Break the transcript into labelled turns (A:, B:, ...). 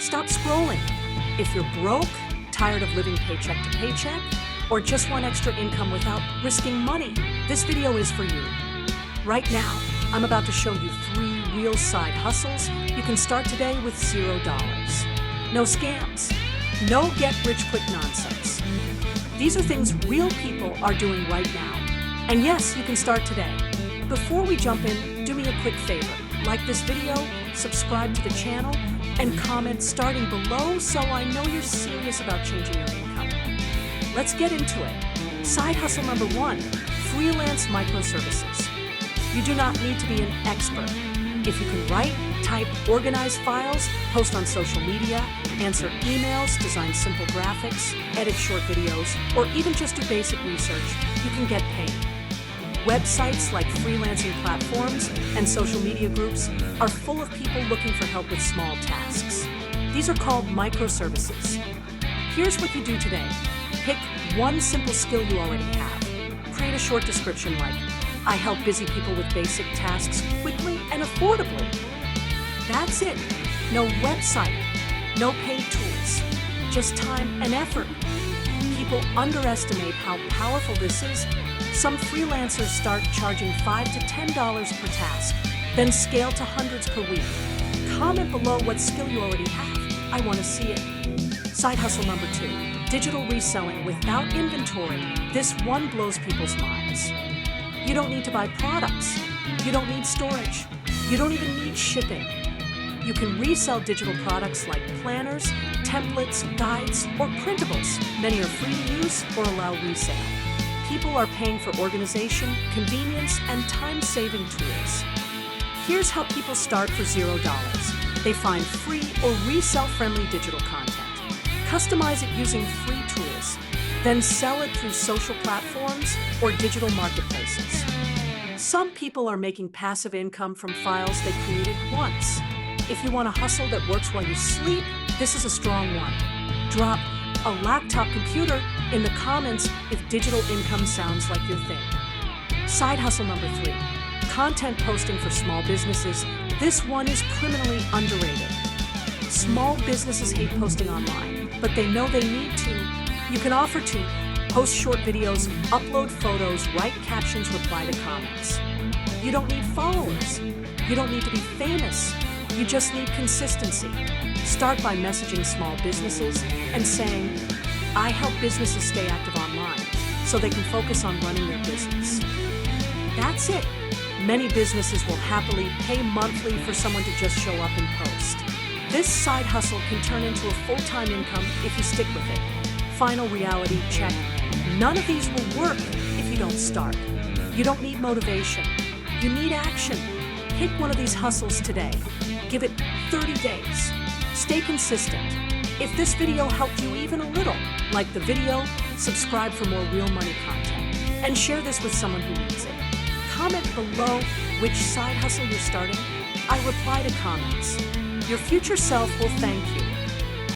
A: stop scrolling. If you're broke, tired of living paycheck to paycheck, or just want extra income without risking money, this video is for you. Right now, I'm about to show you 3 real side hustles you can start today with $0. No scams, no get-rich-quick nonsense. These are things real people are doing right now. And yes, you can start today. Before we jump in, do me a quick favor. Like this video, subscribe to the channel, and comment starting below so I know you're serious about changing your income. Let's get into it. Side hustle number 1, freelance microservices. You do not need to be an expert. If you can write, type, organize files, post on social media, answer emails, design simple graphics, edit short videos, or even just do basic research, you can get paid. Websites like freelancing platforms and social media groups are full of people looking for help with small tasks. These are called microservices. Here's what you do today. Pick one simple skill you already have. Create a short description like, I help busy people with basic tasks quickly and affordably. That's it. No website, no paid tools, just time and effort. People underestimate how powerful this is. Some freelancers start charging $5 to $10 per task, then scale to hundreds per week. Comment below what skill you already have. I want to see it. Side hustle number 2, digital reselling without inventory. This one blows people's minds. You don't need to buy products. You don't need storage. You don't even need shipping. You can resell digital products like planners, templates, guides, or printables. Many are free to use or allow resale. People are paying for organization, convenience, and time-saving tools. Here's how people start for $0. They find free or resale-friendly digital content. Customize it using free tools. Then sell it through social platforms or digital marketplaces. Some people are making passive income from files they created once. If you want a hustle that works while you sleep, this is a strong one. Drop a laptop computer in the comments if digital income sounds like your thing. Side hustle number 3, content posting for small businesses. This one is criminally underrated. Small businesses hate posting online, but they know they need to. You can offer to post short videos, upload photos, write captions, reply to comments. You don't need followers. You don't need to be famous. You just need consistency. Start by messaging small businesses and saying, I help businesses stay active online so they can focus on running their business. That's it. Many businesses will happily pay monthly for someone to just show up and post. This side hustle can turn into a full-time income if you stick with it. Final reality check. None of these will work if you don't start. You don't need motivation. You need action. Pick one of these hustles today. Give it 30 days. Stay consistent. If this video helped you even a little, like the video, subscribe for more real money content, and share this with someone who needs it. Comment below which side hustle you're starting. I reply to comments. Your future self will thank you.